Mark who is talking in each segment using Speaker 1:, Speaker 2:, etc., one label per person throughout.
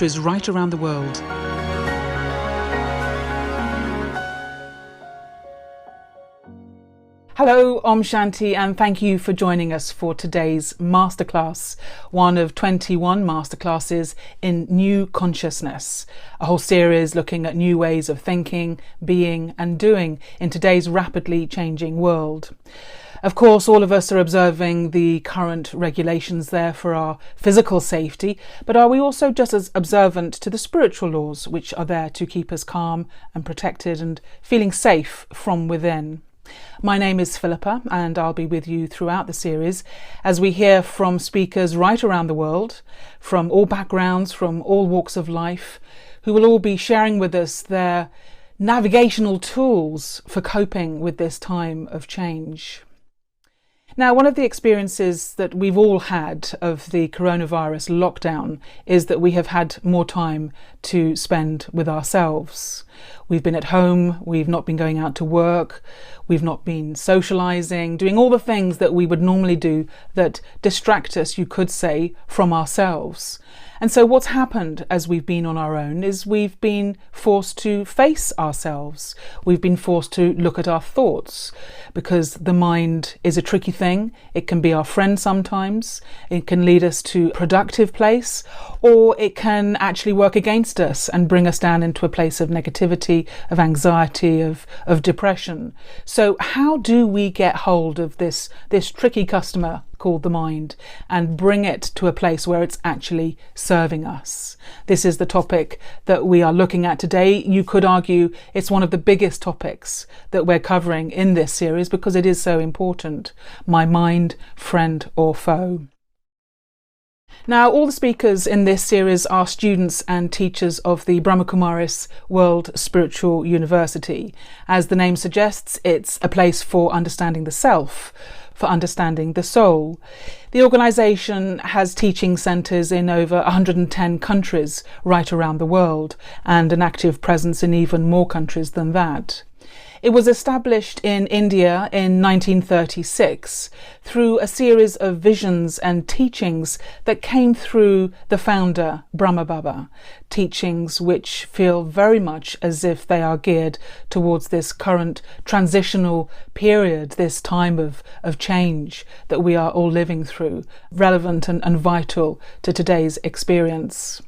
Speaker 1: Is right around the world. Hello, Om Shanti, and thank you for joining us for today's Masterclass, one of 21 Masterclasses in New Consciousness, a whole series looking at new ways of thinking, being and doing in today's rapidly changing world. Of course, all of us are observing the current regulations there for our physical safety, but are we also just as observant to the spiritual laws which are there to keep us calm and protected and feeling safe from within? My name is Philippa, and I'll be with you throughout the series as we hear from speakers right around the world, from all backgrounds, from all walks of life, who will all be sharing with us their navigational tools for coping with this time of change. Now, one of the experiences that we've all had of the coronavirus lockdown is that we have had more time to spend with ourselves. We've been at home, we've not been going out to work, we've not been socializing, doing all the things that we would normally do that distract us, you could say, from ourselves. And so what's happened as we've been on our own is we've been forced to face ourselves. We've been forced to look at our thoughts, because the mind is a tricky thing. It can be our friend sometimes. It can lead us to a productive place, or it can actually work against us and bring us down into a place of negativity, of anxiety, of depression. So how do we get hold of this tricky customer called the mind and bring it to a place where it's actually serving us? This is the topic that we are looking at today. You could argue it's one of the biggest topics that we're covering in this series because it is so important. My mind, friend or foe. Now, all the speakers in this series are students and teachers of the Brahma Kumaris World Spiritual University. As the name suggests, it's a place for understanding the self, for understanding the soul. The organisation has teaching centres in over 110 countries right around the world, and an active presence in even more countries than that. It was established in India in 1936 through a series of visions and teachings that came through the founder, Brahma Baba, teachings which feel very much as if they are geared towards this current transitional period, this time of change that we are all living through, relevant and vital to today's experience.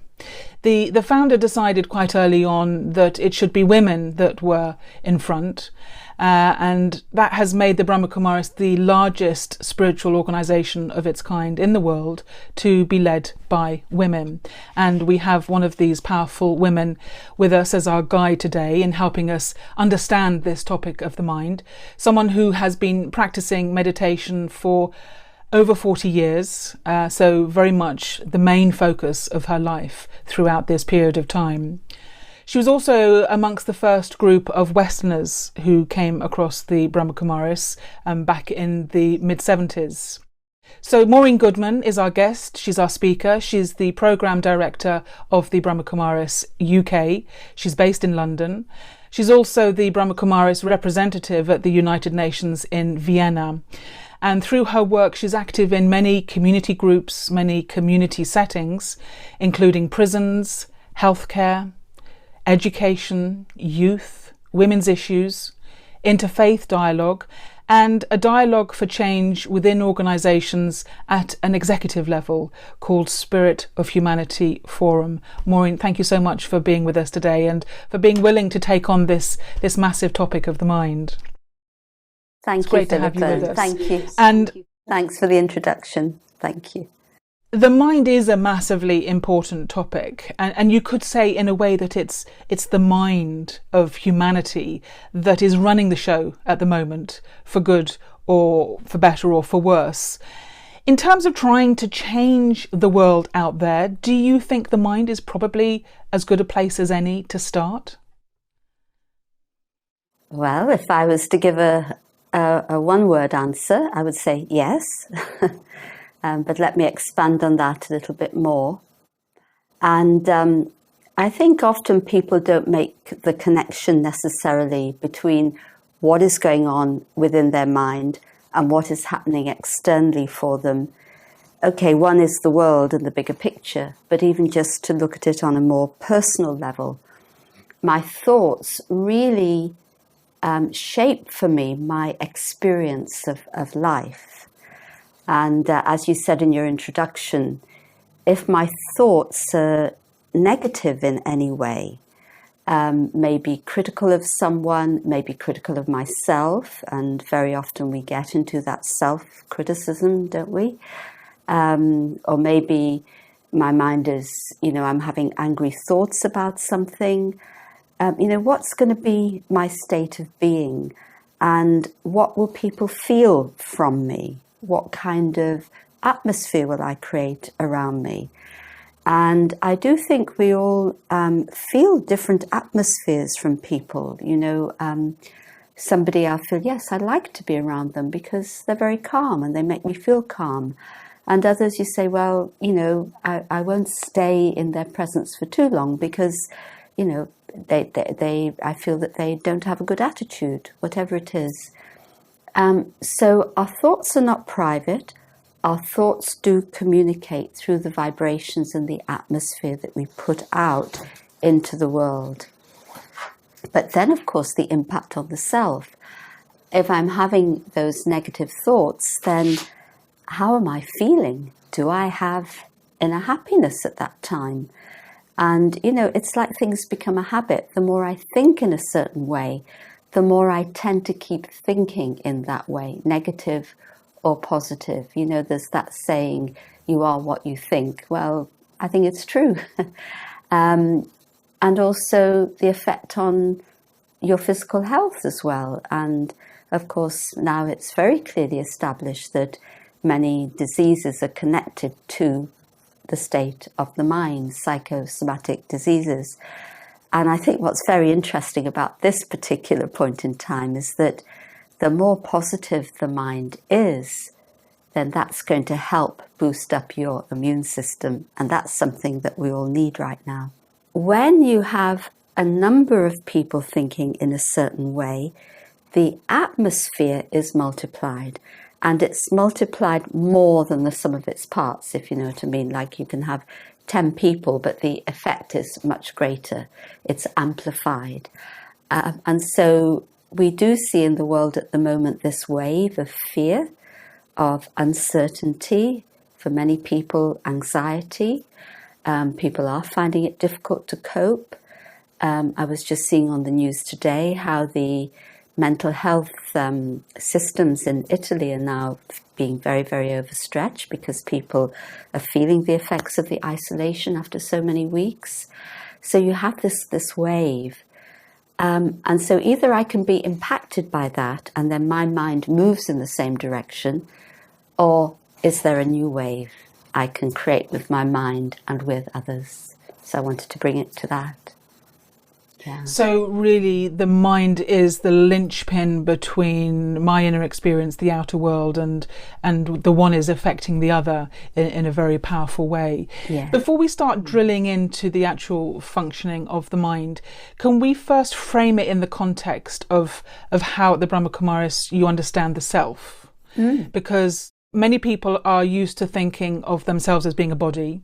Speaker 1: The founder decided quite early on that it should be women that were in front, and that has made the Brahma Kumaris the largest spiritual organisation of its kind in the world to be led by women. And we have one of these powerful women with us as our guide today in helping us understand this topic of the mind, someone who has been practicing meditation for over 40 years, so very much the main focus of her life throughout this period of time. She was also amongst the first group of Westerners who came across the Brahma Kumaris back in the mid-70s. So Maureen Goodman is our guest, she's our speaker, she's the Programme Director of the Brahma Kumaris UK, she's based in London. She's also the Brahma Kumaris representative at the United Nations in Vienna. And through her work, she's active in many community groups, many community settings, including prisons, healthcare, education, youth, women's issues, interfaith dialogue, and a dialogue for change within organisations at an executive level called Spirit of Humanity Forum. Maureen, thank you so much for being with us today and for being willing to take on this massive topic of the mind.
Speaker 2: Thank you, Philippa. Have you with us. Thank you.
Speaker 1: And
Speaker 2: thanks for the introduction. Thank you.
Speaker 1: The mind is a massively important topic, and you could say in a way that it's the mind of humanity that is running the show at the moment, for good or for better or for worse. In terms of trying to change the world out there, do you think the mind is probably as good a place as any to start?
Speaker 2: Well, if I was to give a one-word answer, I would say yes. But let me expand on that a little bit more. And I think often people don't make the connection necessarily between what is going on within their mind and what is happening externally for them. okay, one is the world and the bigger picture, but even just to look at it on a more personal level, my thoughts really shape for me my experience of life. And as you said in your introduction, if my thoughts are negative in any way, maybe critical of someone, maybe critical of myself, and very often we get into that self-criticism, don't we? Or maybe my mind is, I'm having angry thoughts about something. What's going to be my state of being? And what will people feel from me? What kind of atmosphere will I create around me? And I do think we all feel different atmospheres from people. Somebody I'll feel, yes, I like to be around them because they're very calm and they make me feel calm. And others you say, well, I won't stay in their presence for too long because, I feel that they don't have a good attitude, whatever it is. So our thoughts are not private. Our thoughts do communicate through the vibrations and the atmosphere that we put out into the world. But then, of course, the impact on the self. If I'm having those negative thoughts, then how am I feeling? Do I have inner happiness at that time? And, it's like things become a habit. The more I think in a certain way, the more I tend to keep thinking in that way, negative or positive. There's that saying, you are what you think. Well, I think it's true. And also the effect on your physical health as well. And of course, now it's very clearly established that many diseases are connected to the state of the mind, psychosomatic diseases. And I think what's very interesting about this particular point in time is that the more positive the mind is, then that's going to help boost up your immune system. And that's something that we all need right now. When you have a number of people thinking in a certain way, the atmosphere is multiplied. And it's multiplied more than the sum of its parts, if you know what I mean. Like you can have 10 people, but the effect is much greater. It's amplified. And so we do see in the world at the moment this wave of fear, of uncertainty, for many people, anxiety. People are finding it difficult to cope. I was just seeing on the news today how the mental health systems in Italy are now being very, very overstretched because people are feeling the effects of the isolation after so many weeks. So you have this wave. And so either I can be impacted by that and then my mind moves in the same direction, or is there a new wave I can create with my mind and with others? So I wanted to bring it to that. Yeah.
Speaker 1: So really the mind is the linchpin between my inner experience, the outer world, and the one is affecting the other in a very powerful way.
Speaker 2: Yeah.
Speaker 1: Before we start drilling into the actual functioning of the mind, can we first frame it in the context of how at the Brahma Kumaris you understand the self? Because many people are used to thinking of themselves as being a body,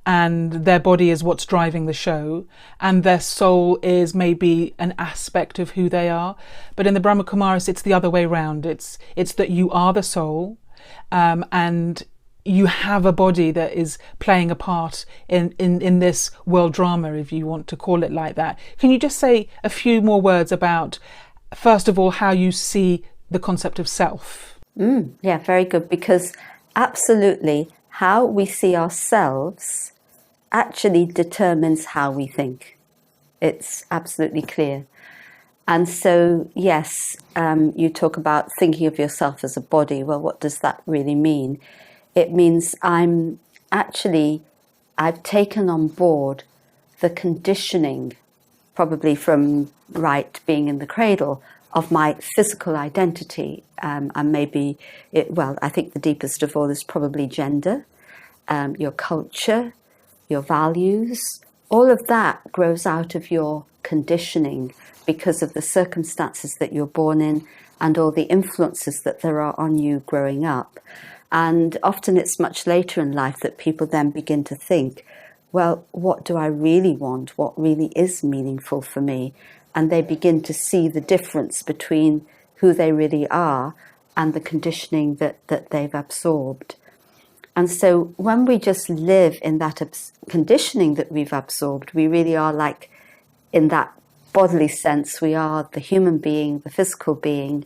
Speaker 1: and their body is what's driving the show, and their soul is maybe an aspect of who they are. But in the Brahma Kumaris, it's the other way around. It's that you are the soul, and you have a body that is playing a part in this world drama, if you want to call it like that. Can you just say a few more words about, first of all, how you see the concept of self?
Speaker 2: Yeah, very good, because absolutely how we see ourselves actually determines how we think. It's absolutely clear. And so, yes, you talk about thinking of yourself as a body. Well, what does that really mean? It means I've taken on board the conditioning, probably from being in the cradle, of my physical identity. And maybe, I think the deepest of all is probably gender, your culture, your values. All of that grows out of your conditioning because of the circumstances that you're born in and all the influences that there are on you growing up. And often it's much later in life that people then begin to think, well, what do I really want? What really is meaningful for me? And they begin to see the difference between who they really are and the conditioning that they've absorbed. And so when we just live in that conditioning that we've absorbed, we really are like, in that bodily sense, we are the human being, the physical being,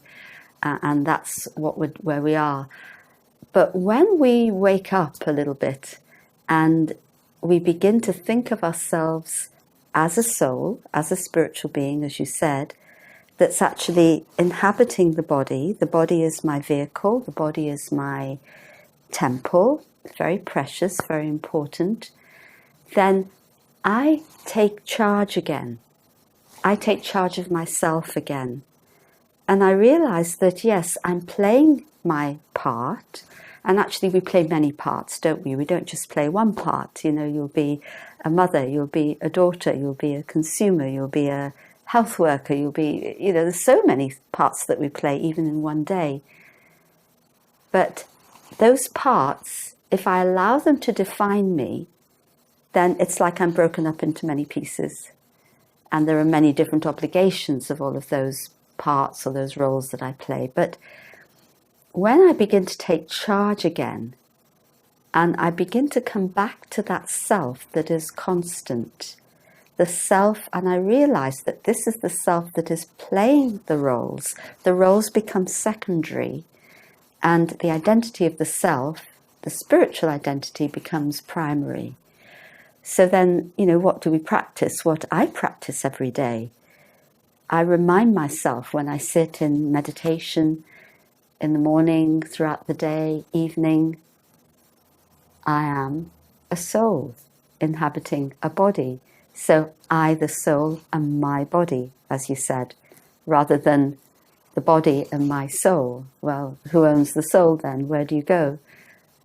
Speaker 2: and that's where we are. But when we wake up a little bit and we begin to think of ourselves as a soul, as a spiritual being, as you said, that's actually inhabiting the body is my vehicle, the body is my temple, very precious, very important, then I take charge again. I take charge of myself again. And I realize that, yes, I'm playing my part. And actually we play many parts, don't we? We don't just play one part. You know, you'll be a mother, you'll be a daughter, you'll be a consumer, you'll be a health worker, you'll be, you know, there's so many parts that we play even in one day. But those parts, if I allow them to define me, then it's like I'm broken up into many pieces. And there are many different obligations of all of those parts or those roles that I play. But when I begin to take charge again, and I begin to come back to that self that is constant, the self, and I realize that this is the self that is playing the roles become secondary, and the identity of the self, the spiritual identity, becomes primary. So then, you know, what do we practice? What I practice every day. I remind myself when I sit in meditation, in the morning, throughout the day, evening, I am a soul inhabiting a body. So I, the soul, am my body, as you said, rather than the body and my soul. Well, who owns the soul then? Where do you go?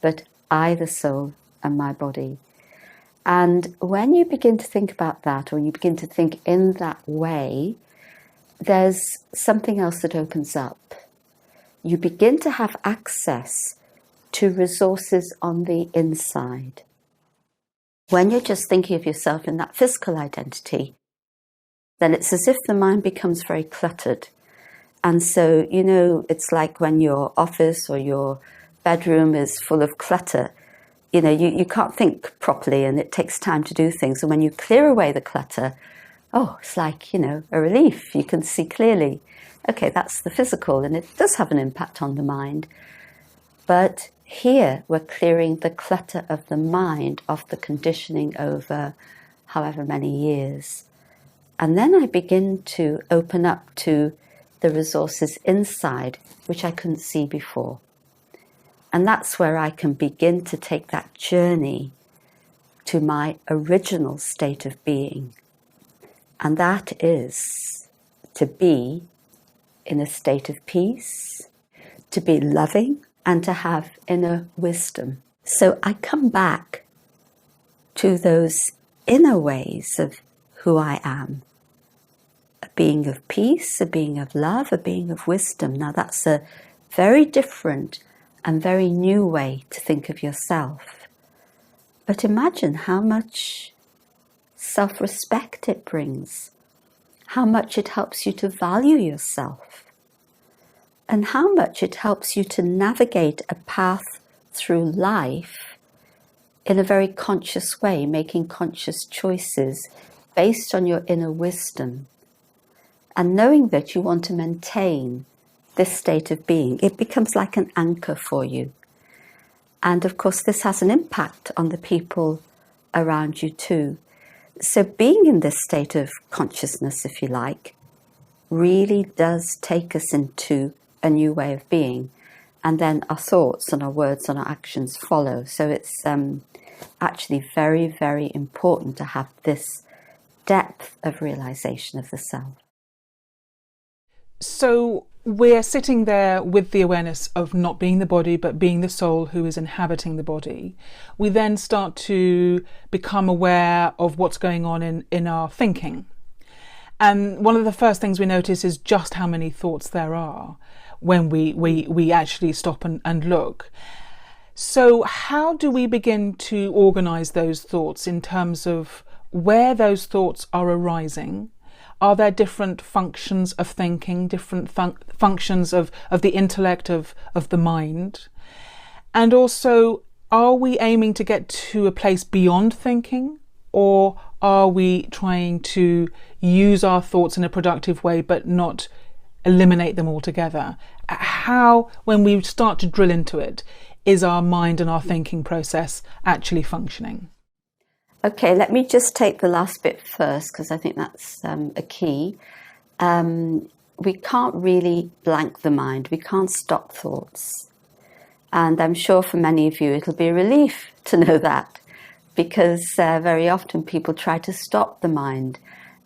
Speaker 2: But I, the soul, am my body. And when you begin to think about that, or you begin to think in that way, there's something else that opens up. You begin to have access to resources on the inside. When you're just thinking of yourself in that physical identity, then it's as if the mind becomes very cluttered. And so, you know, it's like when your office or your bedroom is full of clutter. You know, you can't think properly and it takes time to do things. And when you clear away the clutter, oh, it's like, you know, a relief. You can see clearly. Okay, that's the physical, and it does have an impact on the mind. But here we're clearing the clutter of the mind, of the conditioning over however many years. And then I begin to open up to the resources inside, which I couldn't see before. And that's where I can begin to take that journey to my original state of being. And that is to be in a state of peace, to be loving, and to have inner wisdom. So I come back to those inner ways of who I am. A being of peace, a being of love, a being of wisdom. Now that's a very different and very new way to think of yourself. But imagine how much self-respect it brings, how much it helps you to value yourself, and how much it helps you to navigate a path through life in a very conscious way, making conscious choices based on your inner wisdom, and knowing that you want to maintain this state of being. It becomes like an anchor for you. And of course, this has an impact on the people around you too. So being in this state of consciousness, if you like, really does take us into a new way of being. And then our thoughts and our words and our actions follow. So it's actually very, very important to have this depth of realization of the self.
Speaker 1: So we're sitting there with the awareness of not being the body, but being the soul who is inhabiting the body. We then start to become aware of what's going on in our thinking. And one of the first things we notice is just how many thoughts there are when we actually stop and look. So how do we begin to organize those thoughts in terms of where those thoughts are arising? Are there different functions of thinking, different functions of the intellect, of the mind? And also, are we aiming to get to a place beyond thinking, or are we trying to use our thoughts in a productive way but not eliminate them altogether? How, when we start to drill into it, is our mind and our thinking process actually functioning?
Speaker 2: Okay, let me just take the last bit first, because I think that's a key. We can't really blank the mind. We can't stop thoughts. And I'm sure for many of you it'll be a relief to know that, because very often people try to stop the mind.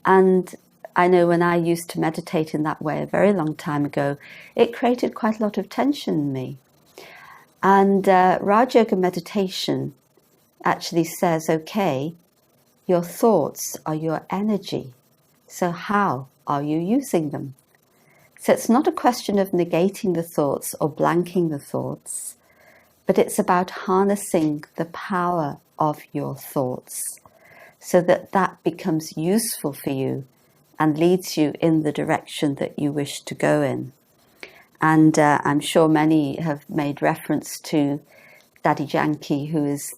Speaker 2: And I know when I used to meditate in that way a very long time ago, it created quite a lot of tension in me. And Raj Yoga meditation actually says, okay, your thoughts are your energy. So how are you using them? So it's not a question of negating the thoughts or blanking the thoughts, but it's about harnessing the power of your thoughts so that that becomes useful for you and leads you in the direction that you wish to go in. And I'm sure many have made reference to Daddy Janki, who is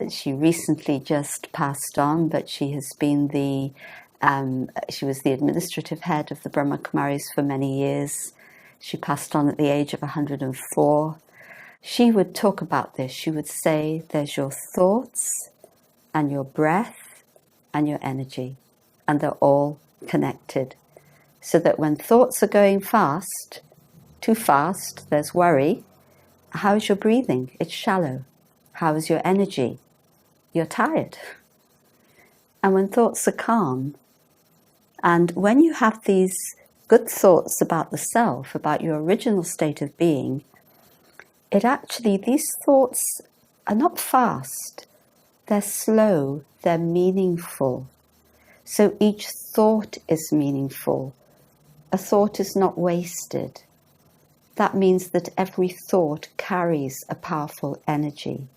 Speaker 2: she recently just passed on, but she has been she was the administrative head of the Brahma Kumaris for many years. She passed on at the age of 104. She would talk about this. She would say, there's your thoughts and your breath and your energy, and they're all connected. So that when thoughts are going fast, too fast, there's worry. How's your breathing? It's shallow. How's your energy? You're tired. And when thoughts are calm, and when you have these good thoughts about the self, about your original state of being, these thoughts are not fast. They're slow. They're meaningful. So each thought is meaningful. A thought is not wasted. That means that every thought carries a powerful energy.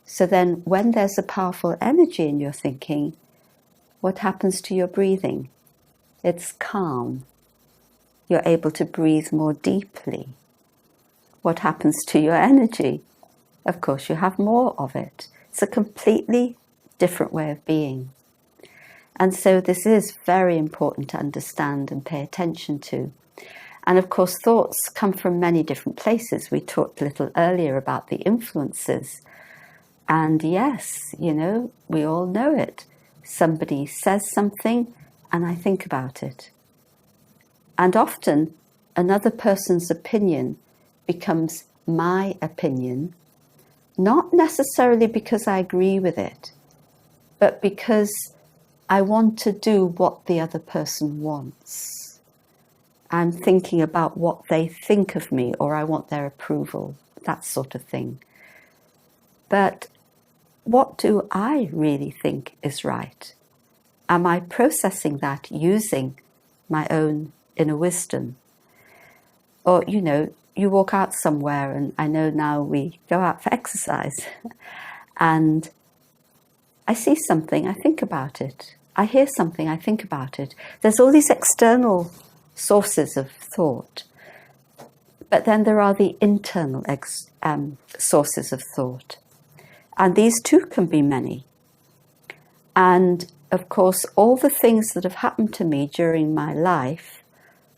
Speaker 2: So then when there's a powerful energy in your thinking, what happens to your breathing? It's calm. You're able to breathe more deeply. What happens to your energy? Of course, you have more of it. It's a completely different way of being. And so this is very important to understand and pay attention to. And of course, thoughts come from many different places. We talked a little earlier about the influences. And yes, we all know it. Somebody says something and I think about it. And often another person's opinion becomes my opinion, not necessarily because I agree with it, but because I want to do what the other person wants. I'm thinking about what they think of me, or I want their approval, that sort of thing. But what do I really think is right? Am I processing that using my own inner wisdom? Or, you walk out somewhere, and I know now we go out for exercise, and I see something, I think about it. I hear something, I think about it. There's all these external sources of thought, but then there are the internal sources of thought. And these too can be many. And of course, all the things that have happened to me during my life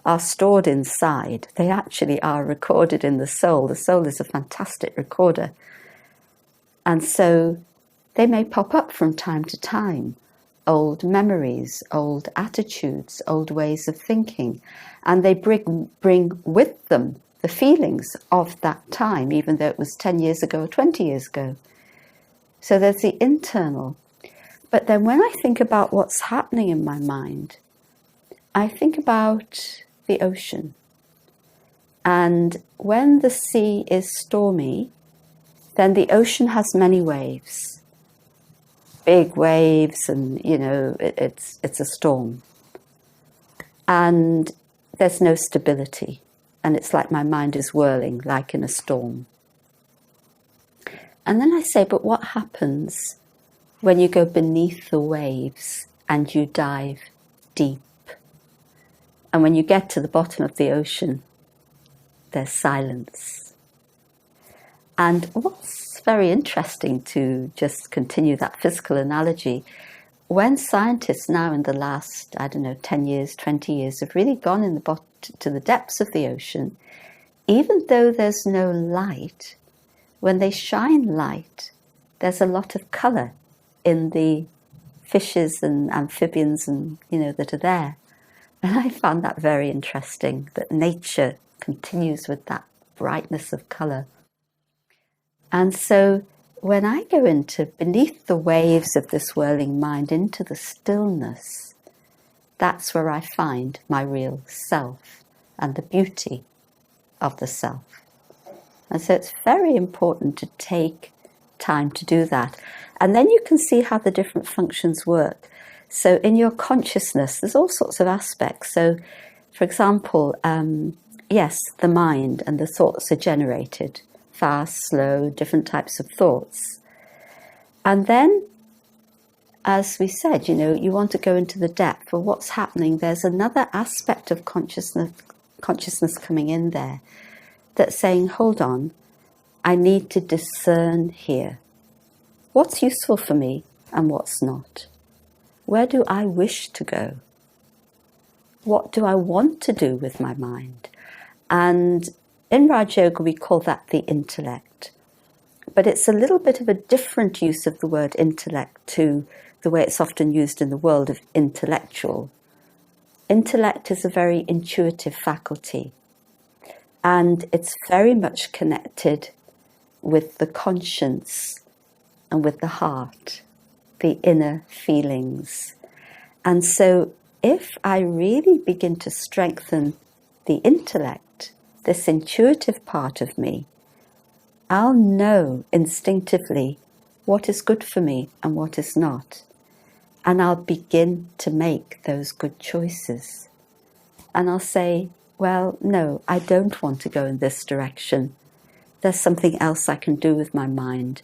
Speaker 2: are stored inside. They actually are recorded in the soul. The soul is a fantastic recorder. And so they may pop up from time to time. Old memories, old attitudes, old ways of thinking. And they bring with them the feelings of that time, even though it was 10 years ago or 20 years ago. So there's the internal. But then when I think about what's happening in my mind, I think about the ocean. And when the sea is stormy, then the ocean has many waves. Big waves, and it's a storm. And there's no stability. And it's like my mind is whirling, like in a storm. And then I say, but what happens when you go beneath the waves and you dive deep? And when you get to the bottom of the ocean, there's silence. And what's very interesting, to just continue that physical analogy, when scientists now in the last, 10 years, 20 years, have really gone to the depths of the ocean, even though there's no light, when they shine light, there's a lot of colour in the fishes and amphibians and, that are there. And I found that very interesting, that nature continues with that brightness of colour. And so when I go into beneath the waves of this whirling mind, into the stillness, that's where I find my real self and the beauty of the self. And so it's very important to take time to do that. And then you can see how the different functions work. So in your consciousness, there's all sorts of aspects. So, for example, yes, the mind and the thoughts are generated. Fast, slow, different types of thoughts. And then, as we said, you want to go into the depth of what's happening. There's another aspect of consciousness coming in there that's saying, hold on, I need to discern here. What's useful for me and what's not? Where do I wish to go? What do I want to do with my mind? And in Raj Yoga, we call that the intellect. But it's a little bit of a different use of the word intellect to the way it's often used in the world of intellectual. Intellect is a very intuitive faculty, and it's very much connected with the conscience and with the heart, the inner feelings. And so if I really begin to strengthen the intellect, this intuitive part of me, I'll know instinctively what is good for me and what is not. And I'll begin to make those good choices. And I'll say, well, no, I don't want to go in this direction. There's something else I can do with my mind.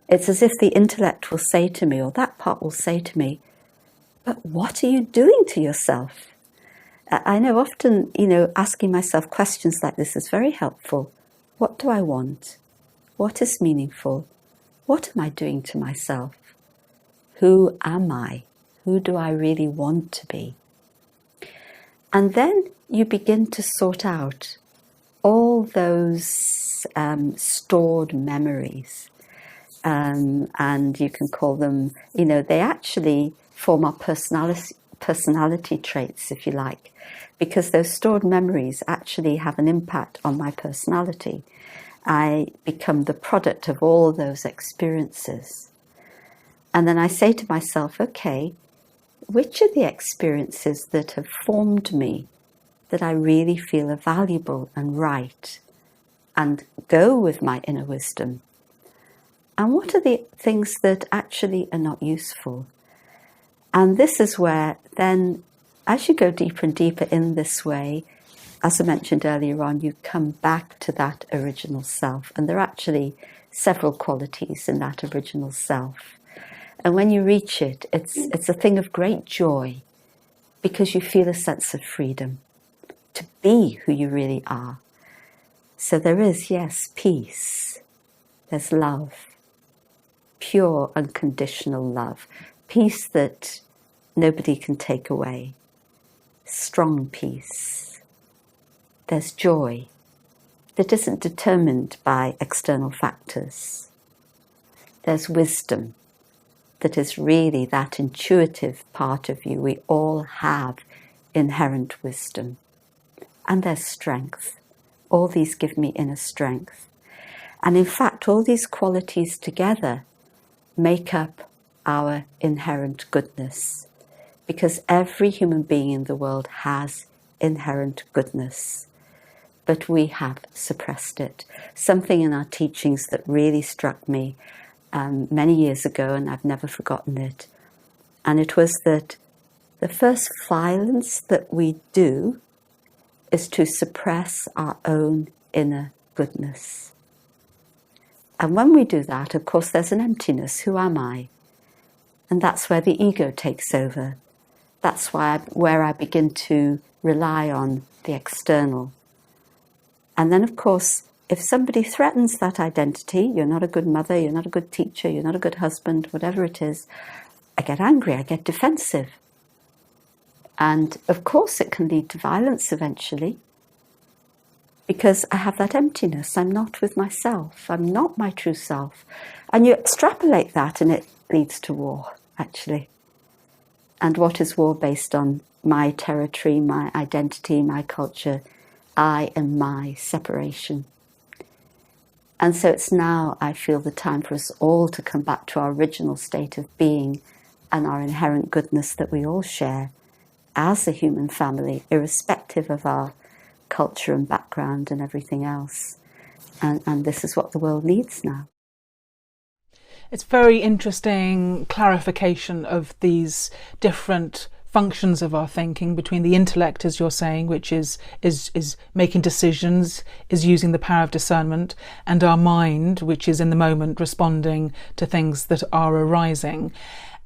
Speaker 2: It's as if the intellect will say to me, or that part will say to me, but what are you doing to yourself? I know often, asking myself questions like this is very helpful. What do I want? What is meaningful? What am I doing to myself? Who am I? Who do I really want to be? And then you begin to sort out all those stored memories. And you can call them, they actually form our personality traits, if you like, because those stored memories actually have an impact on my personality. I become the product of all those experiences. And then I say to myself, okay, which are the experiences that have formed me that I really feel are valuable and right and go with my inner wisdom? And what are the things that actually are not useful? And this is where then, as you go deeper and deeper in this way, as I mentioned earlier on, you come back to that original self. And there are actually several qualities in that original self. And when you reach it, it's a thing of great joy, because you feel a sense of freedom to be who you really are. So there is, yes, peace. There's love. Pure, unconditional love. Peace that nobody can take away. Strong peace. There's joy that isn't determined by external factors. There's wisdom that is really that intuitive part of you. We all have inherent wisdom. And there's strength. All these give me inner strength. And in fact, all these qualities together make up our inherent goodness, because every human being in the world has inherent goodness, but we have suppressed it. Something in our teachings that really struck me many years ago, and I've never forgotten it, and it was that the first violence that we do is to suppress our own inner goodness. And when we do that, of course, there's an emptiness. Who am I? And that's where the ego takes over. That's where I begin to rely on the external. And then, of course, if somebody threatens that identity, you're not a good mother, you're not a good teacher, you're not a good husband, whatever it is, I get angry, I get defensive. And of course it can lead to violence eventually, because I have that emptiness. I'm not with myself. I'm not my true self. And you extrapolate that and it leads to war, actually. And what is war based on? My territory, my identity, my culture, I and my separation. And so it's now, I feel, the time for us all to come back to our original state of being and our inherent goodness that we all share as a human family, irrespective of our culture and background and everything else. And this is what the world needs now.
Speaker 1: It's very interesting clarification of these different functions of our thinking between the intellect, as you're saying, which is making decisions, is using the power of discernment, and our mind, which is in the moment responding to things that are arising.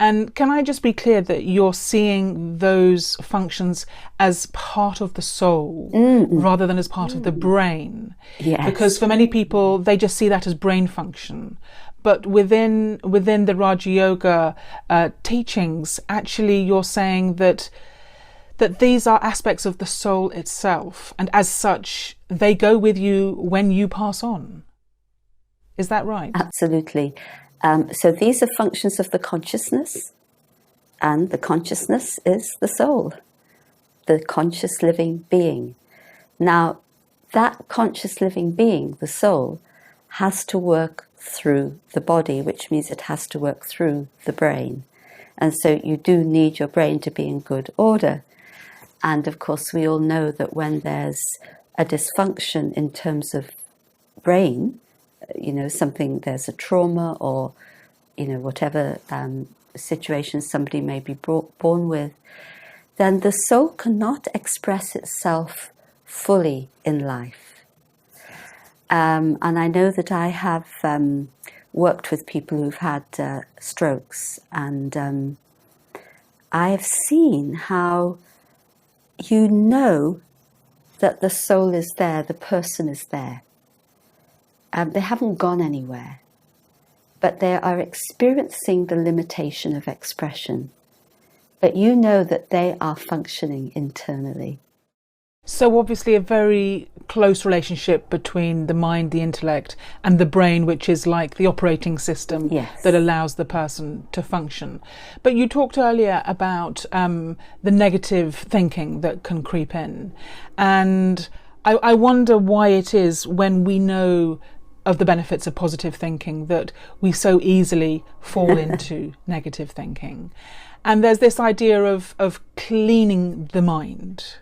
Speaker 1: And can I just be clear that you're seeing those functions as part of the soul rather than as part of the brain?
Speaker 2: Yes.
Speaker 1: Because for many people, they just see that as brain function. But within the Raja Yoga teachings, actually you're saying that these are aspects of the soul itself, and as such, they go with you when you pass on. Is that right?
Speaker 2: Absolutely. So these are functions of the consciousness, and the consciousness is the soul, the conscious living being. Now, that conscious living being, the soul, has to work through the body, which means it has to work through the brain. And so you do need your brain to be in good order. And of course, we all know that when there's a dysfunction in terms of brain, there's a trauma or, whatever situation somebody may be born with, then the soul cannot express itself fully in life. And I know that I have worked with people who've had strokes, and I have seen how you know that the soul is there, the person is there. They haven't gone anywhere, but they are experiencing the limitation of expression. But you know that they are functioning internally.
Speaker 1: So obviously a very close relationship between the mind, the intellect, and the brain, which is like the operating system that allows the person to function. But you talked earlier about the negative thinking that can creep in. And I wonder why it is, when we know of the benefits of positive thinking, that we so easily fall into negative thinking. And there's this idea of cleaning the mind.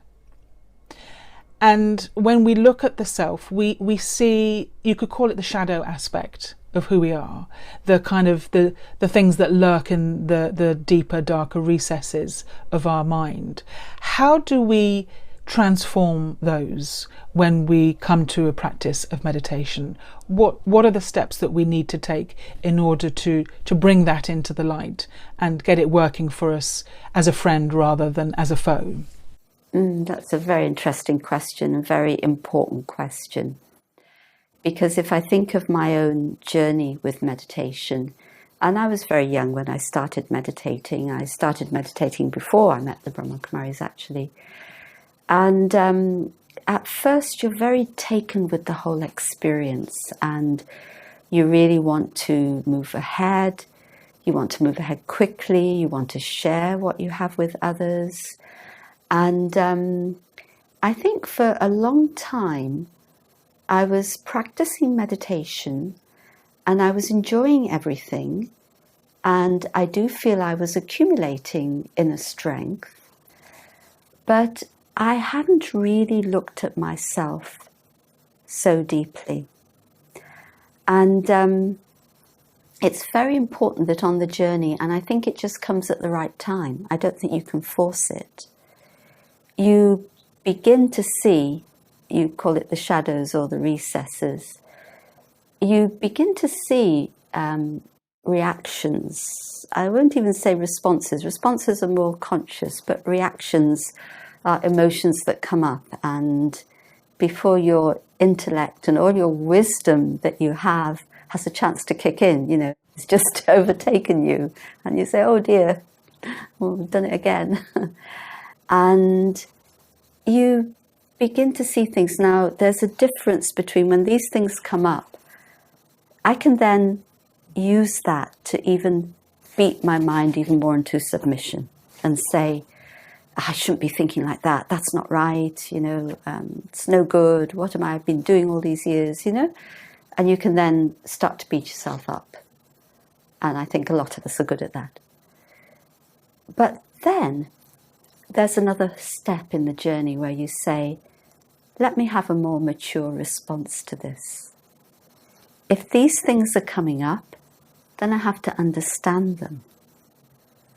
Speaker 1: And when we look at the self, we see, you could call it the shadow aspect of who we are, the kind of the things that lurk in the deeper, darker recesses of our mind. How do we transform those when we come to a practice of meditation? What are the steps that we need to take in order to bring that into the light and get it working for us as a friend rather than as a foe?
Speaker 2: That's a very interesting question, a very important question. Because if I think of my own journey with meditation, and I was very young when I started meditating. I started meditating before I met the Brahma Kumaris, actually. And at first you're very taken with the whole experience, and you really want to move ahead. You want to move ahead quickly. You want to share what you have with others. And I think for a long time, I was practicing meditation and I was enjoying everything. And I do feel I was accumulating inner strength. But I hadn't really looked at myself so deeply. And it's very important that on the journey, and I think it just comes at the right time, I don't think you can force it, you begin to see, you call it the shadows or the recesses, you begin to see reactions. I won't even say responses. Responses are more conscious, but reactions are emotions that come up, and before your intellect and all your wisdom that you have has a chance to kick in, it's just overtaken you, and you say, oh dear, well, we've done it again. And you begin to see things. Now, there's a difference between when these things come up, I can then use that to even beat my mind even more into submission and say, I shouldn't be thinking like that. That's not right. It's no good. What am I been doing all these years, And you can then start to beat yourself up. And I think a lot of us are good at that. But then there's another step in the journey where you say, let me have a more mature response to this. If these things are coming up, then I have to understand them.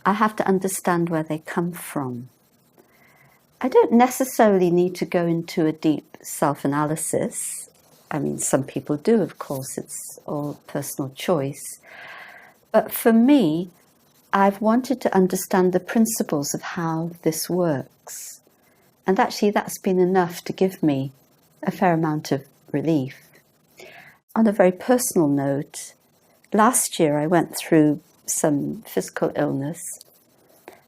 Speaker 2: I have to understand where they come from. I don't necessarily need to go into a deep self-analysis. I mean, some people do, of course, it's all personal choice. But for me, I've wanted to understand the principles of how this works. And actually, that's been enough to give me a fair amount of relief. On a very personal note, last year I went through some physical illness,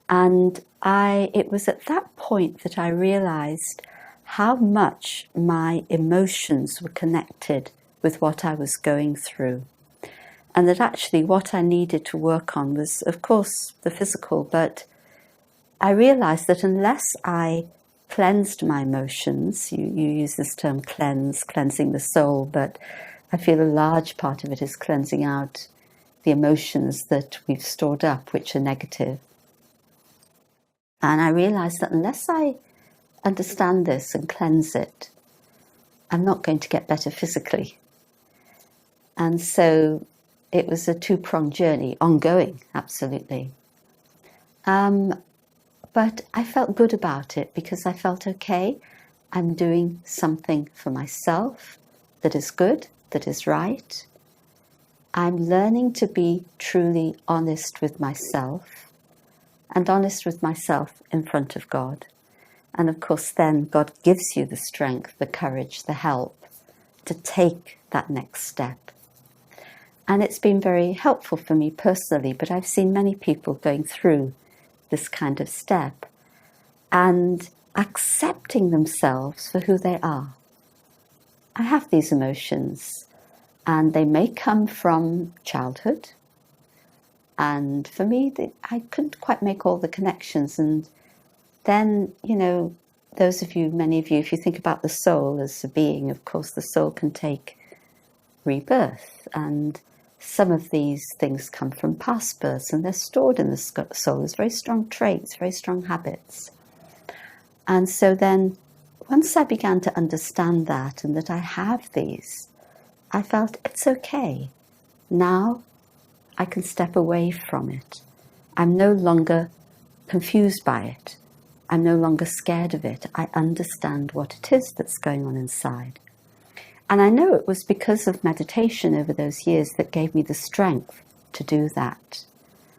Speaker 2: and it was at that point that I realized how much my emotions were connected with what I was going through. And that actually what I needed to work on was, of course, the physical, but I realized that unless I cleansed my emotions, you use this term cleansing the soul, but I feel a large part of it is cleansing out the emotions that we've stored up, which are negative. And I realized that unless I understand this and cleanse it, I'm not going to get better physically. And so it was a two-pronged journey, ongoing, absolutely. But I felt good about it because I felt, okay, I'm doing something for myself that is good, that is right. I'm learning to be truly honest with myself, and honest with myself in front of God. And of course, then God gives you the strength, the courage, the help to take that next step. And it's been very helpful for me personally, but I've seen many people going through this kind of step and accepting themselves for who they are. I have these emotions, and they may come from childhood. And for me, I couldn't quite make all the connections. And then, those of you, many of you, if you think about the soul as a being, of course, the soul can take rebirth. And some of these things come from past births, and they're stored in the soul as very strong traits, very strong habits. And so then, once I began to understand that and that I have these, I felt it's okay. Now I can step away from it. I'm no longer confused by it. I'm no longer scared of it. I understand what it is that's going on inside. And I know it was because of meditation over those years that gave me the strength to do that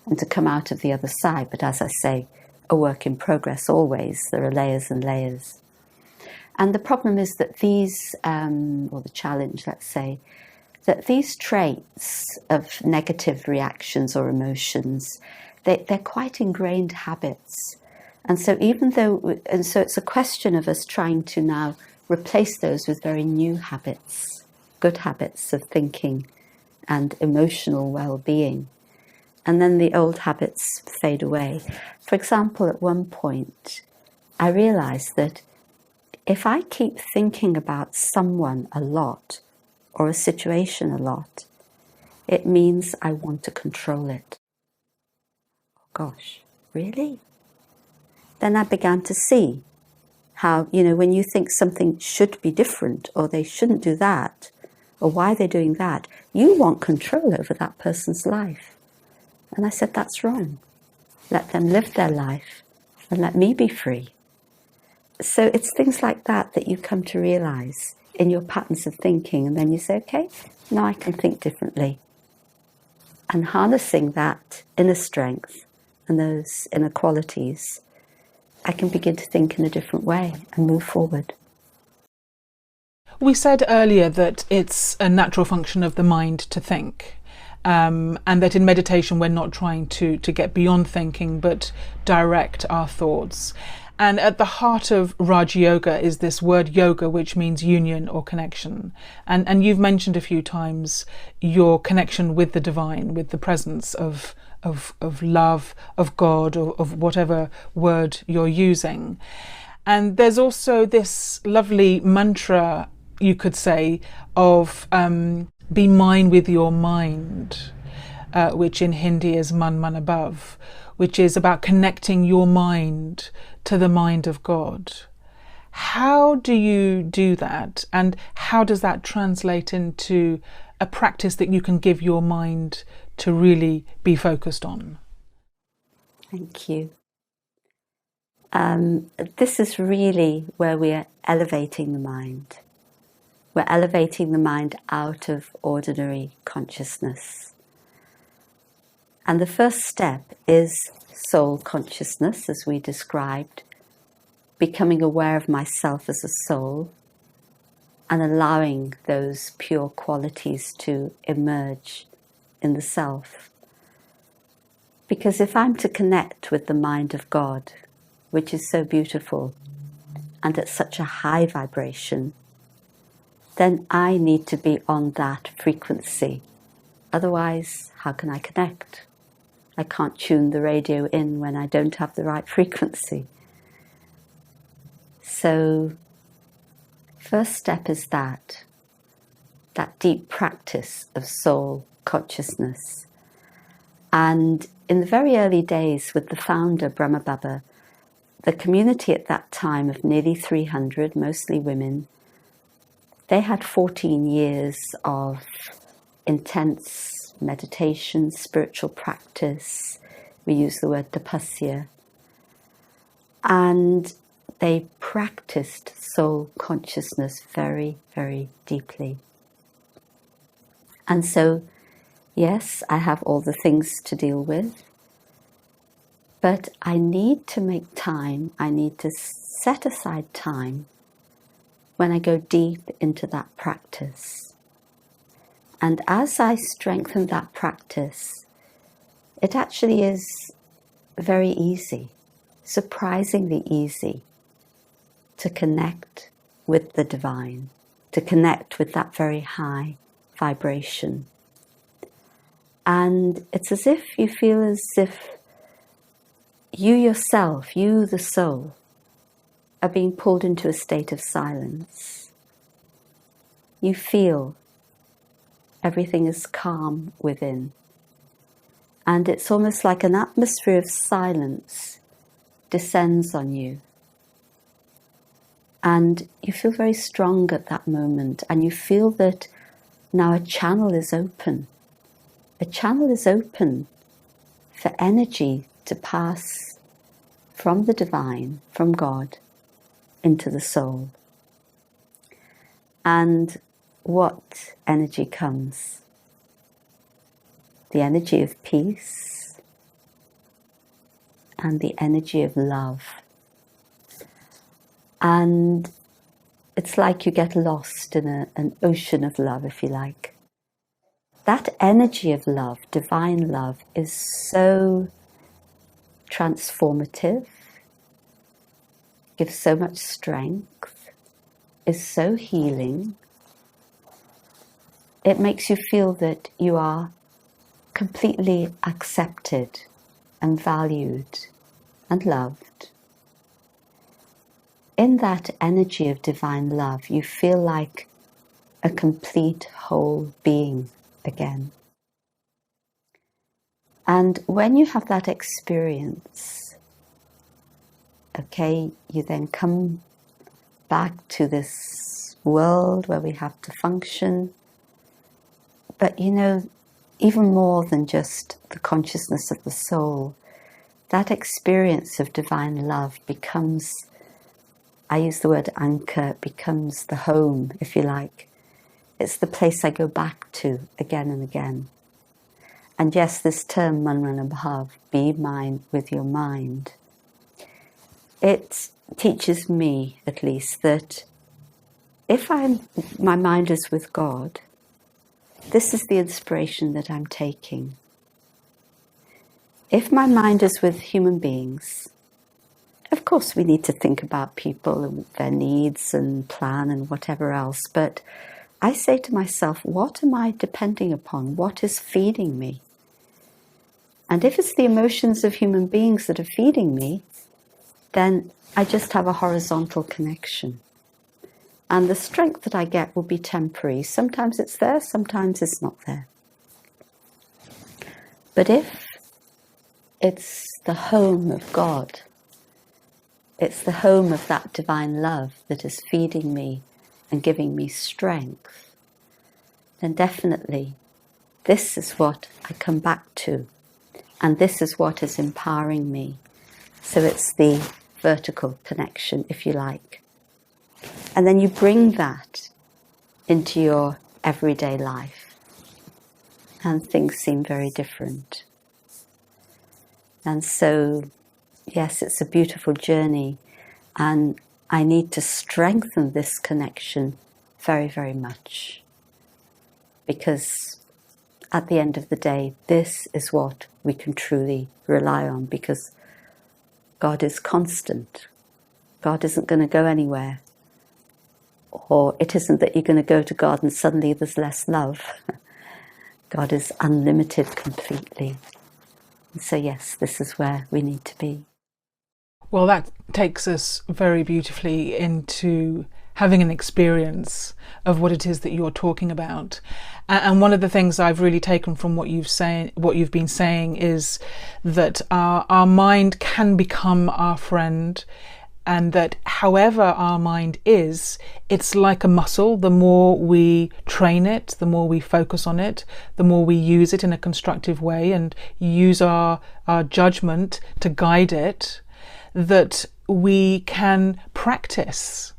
Speaker 2: and to come out of the other side. But as I say, a work in progress always. There are layers and layers. And the problem is that these, or the challenge, let's say, that these traits of negative reactions or emotions, they're quite ingrained habits. And so so it's a question of us trying to now replace those with very new habits, good habits of thinking and emotional well-being. And then the old habits fade away. For example, at one point, I realized that if I keep thinking about someone a lot, or a situation a lot, it means I want to control it. Gosh, really? Then I began to see how, when you think something should be different, or they shouldn't do that, or why they're doing that, you want control over that person's life. And I said, that's wrong. Let them live their life and let me be free. So it's things like that that you come to realize. in your patterns of thinking, and then you say, okay, now I can think differently. And harnessing that inner strength and those inner qualities, I can begin to think in a different way and move forward.
Speaker 1: We said earlier that it's a natural function of the mind to think, and that in meditation we're not trying to get beyond thinking but direct our thoughts. And at the heart of Raj Yoga is this word yoga, which means union or connection. And you've mentioned a few times your connection with the divine, with the presence of love, of God, or of whatever word you're using. And there's also this lovely mantra, you could say, of be mine with your mind, which in Hindi is man man above, which is about connecting your mind to the mind of God. How do you do that? And how does that translate into a practice that you can give your mind to really be focused on?
Speaker 2: Thank you. This is really where we are elevating the mind. We're elevating the mind out of ordinary consciousness. And the first step is soul consciousness, as we described, becoming aware of myself as a soul and allowing those pure qualities to emerge in the self. Because if I'm to connect with the mind of God, which is so beautiful and at such a high vibration, then I need to be on that frequency. Otherwise, how can I connect? I can't tune the radio in when I don't have the right frequency. So, first step is that deep practice of soul consciousness. And in the very early days with the founder, Brahma Baba, the community at that time of nearly 300, mostly women, they had 14 years of intense meditation, spiritual practice. We use the word tapasya. And they practiced soul consciousness very, very deeply. And so, yes, I have all the things to deal with, but I need to make time, I need to set aside time when I go deep into that practice. And as I strengthen that practice, it actually is very easy, surprisingly easy, to connect with the divine, to connect with that very high vibration. And it's as if you feel as if you yourself, you the soul, are being pulled into a state of silence. You feel everything is calm within. And it's almost like an atmosphere of silence descends on you. And you feel very strong at that moment, and you feel that now a channel is open. A channel is open for energy to pass from the divine, from God, into the soul. And what energy comes? The energy of peace and the energy of love. And it's like you get lost in an ocean of love, if you like. That energy of love, divine love, is so transformative, gives so much strength, is so healing. It makes you feel that you are completely accepted and valued and loved. In that energy of divine love, you feel like a complete whole being again. And when you have that experience, okay, you then come back to this world where we have to function. But you know, even more than just the consciousness of the soul, that experience of divine love becomes I use the word anchor, becomes the home, if you like. It's the place I go back to again and again. And yes, this term, Manranabhav, be mind with your mind, it teaches me, at least, that if my mind is with God, this is the inspiration that I'm taking. If my mind is with human beings, of course we need to think about people and their needs and plan and whatever else, but I say to myself, what am I depending upon? What is feeding me? And if it's the emotions of human beings that are feeding me, then I just have a horizontal connection. And the strength that I get will be temporary. Sometimes it's there, sometimes it's not there. But if it's the home of God, it's the home of that divine love that is feeding me and giving me strength, then definitely this is what I come back to. And this is what is empowering me. So it's the vertical connection, if you like. And then you bring that into your everyday life. And things seem very different. And so, yes, it's a beautiful journey. And I need to strengthen this connection very, very much. Because at the end of the day, this is what we can truly rely on, because God is constant. God isn't going to go anywhere. Or it isn't that you're going to go to God and suddenly there's less love. God is unlimited completely. And so yes, this is where we need to be.
Speaker 1: Well, that takes us very beautifully into having an experience of what it is that you're talking about. And one of the things I've really taken from what you've been saying is that our mind can become our friend, and that however our mind is, it's like a muscle. The more we train it, the more we focus on it, the more we use it in a constructive way and use our judgment to guide it, that we can practice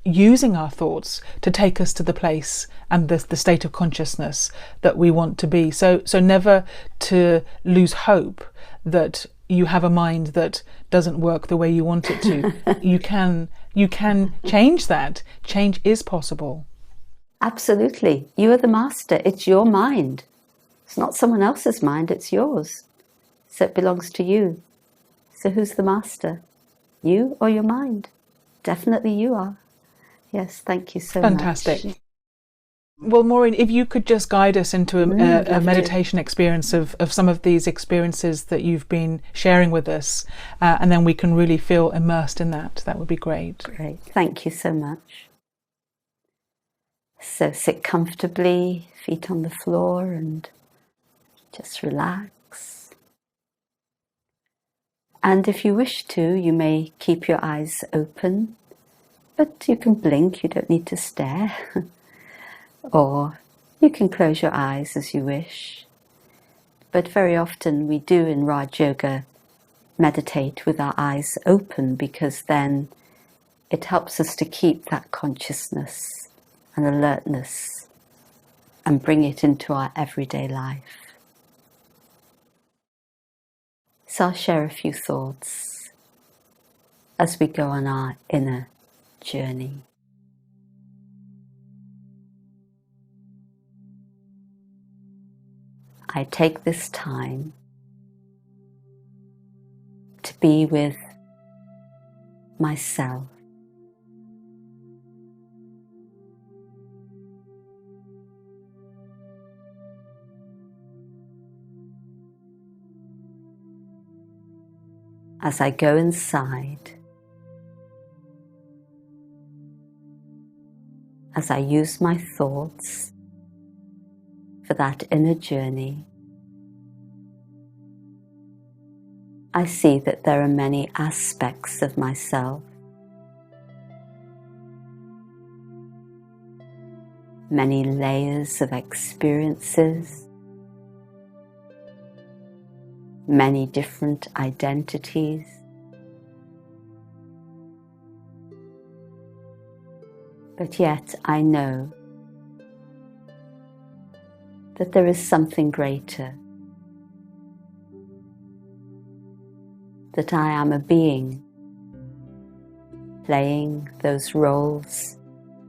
Speaker 1: using our thoughts to take us to the place and the state of consciousness that we want to be. So never to lose hope that you have a mind that doesn't work the way you want it to. You can change that. Change is possible.
Speaker 2: Absolutely. You are the master. It's your mind. It's not someone else's mind, it's yours. So it belongs to you. So who's the master? You or your mind? Definitely you are. Yes, thank you so much.
Speaker 1: Fantastic. Well, Maureen, if you could just guide us into a meditation experience of some of these experiences that you've been sharing with us, and then we can really feel immersed in that would be great.
Speaker 2: Great, thank you so much. So sit comfortably, feet on the floor, and just relax. And if you wish to, you may keep your eyes open, but you can blink, you don't need to stare. Or you can close your eyes as you wish. But very often we do in Raj Yoga meditate with our eyes open, because then it helps us to keep that consciousness and alertness and bring it into our everyday life. So I'll share a few thoughts as we go on our inner journey. I take this time to be with myself. As I go inside, as I use my thoughts for that inner journey, I see that there are many aspects of myself, many layers of experiences, many different identities, But yet I know that there is something greater, that I am a being playing those roles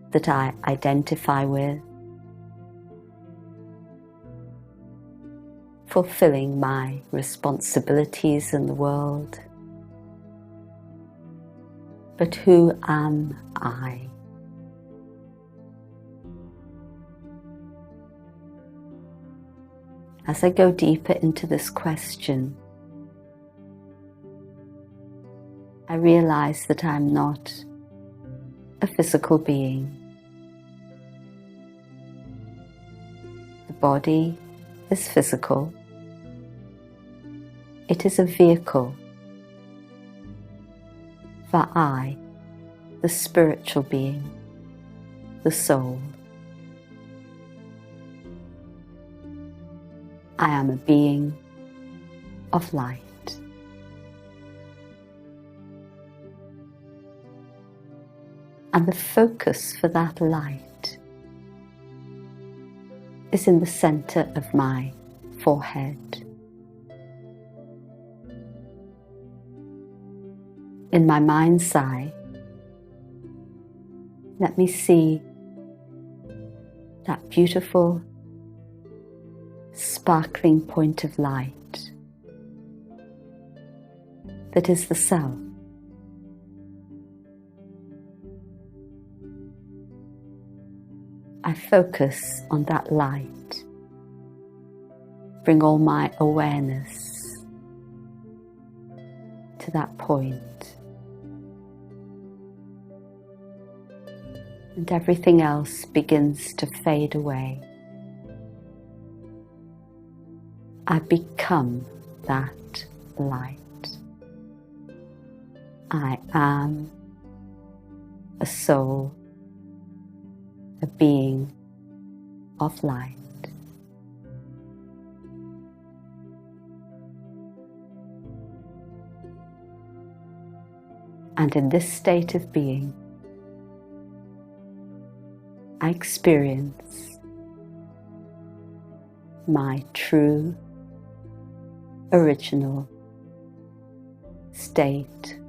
Speaker 2: that I identify with, fulfilling my responsibilities in the world. But who am I? As I go deeper into this question, I realize that I'm not a physical being. The body is physical. It is a vehicle for I, the spiritual being, the soul. I am a being of light. And the focus for that light is in the center of my forehead. In my mind's eye, let me see that beautiful, sparkling point of light that is the self. I focus on that light, bring all my awareness to that point, and everything else begins to fade away. I become that light. I am a soul, a being of light. And in this state of being, I experience my true, original state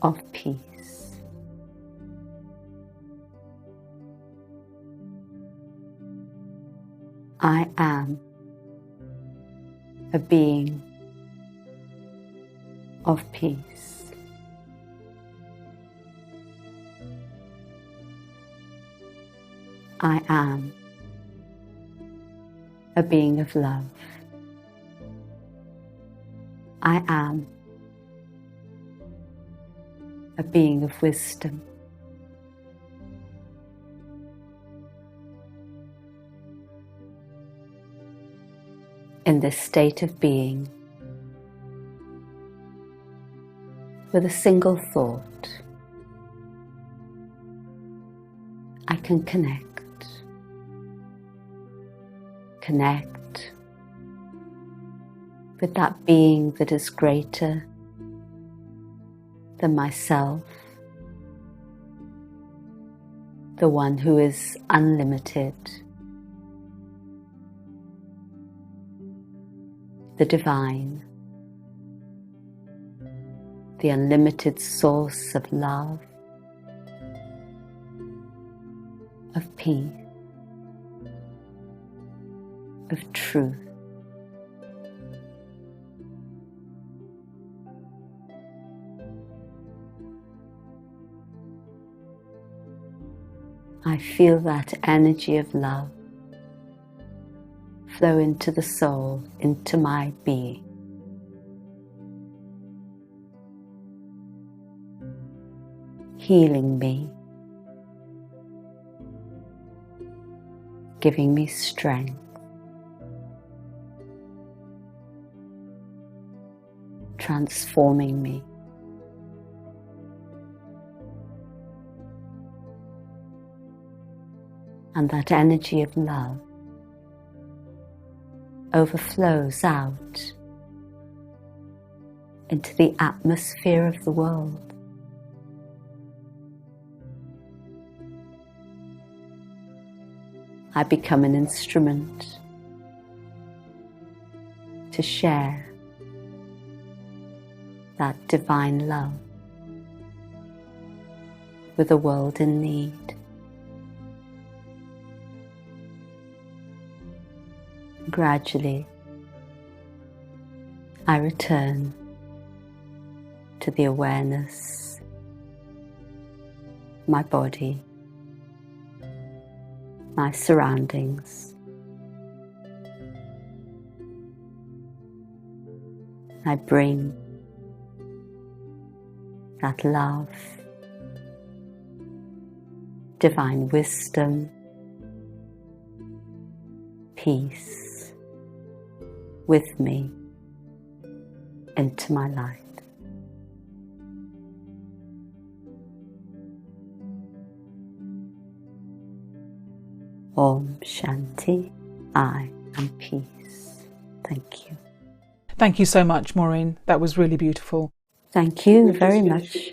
Speaker 2: of peace. I am a being of peace. I am a being of love. I am a being of wisdom. In this state of being, with a single thought, I can connect with that being that is greater than myself, the one who is unlimited, the divine, the unlimited source of love, of peace, of truth. I feel that energy of love flow into the soul, into my being. Healing me, giving me strength, transforming me. And that energy of love overflows out into the atmosphere of the world. I become an instrument to share that divine love with a world in need. Gradually, I return to the awareness, my body, my surroundings. I bring that love, divine wisdom, peace with me into my life. Om Shanti, I am peace. Thank you.
Speaker 1: Thank you so much, Maureen. That was really beautiful.
Speaker 2: Thank you very much.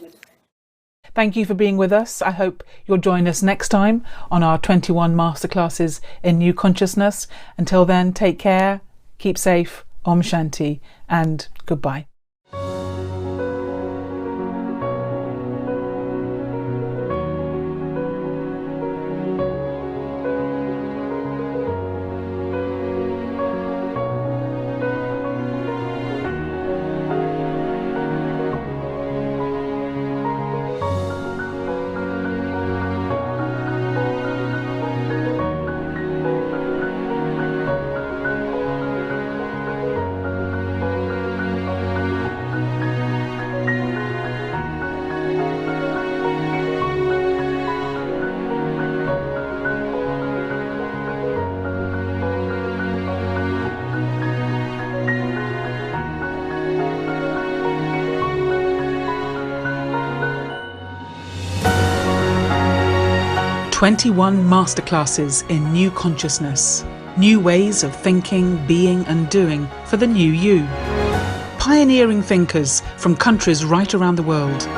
Speaker 1: Thank you for being with us. I hope you'll join us next time on our 21 Masterclasses in New Consciousness. Until then, take care, keep safe, Om Shanti, and goodbye. "21 Masterclasses in New Consciousness. New ways of thinking, being and doing for the new you." Pioneering thinkers from countries right around the world.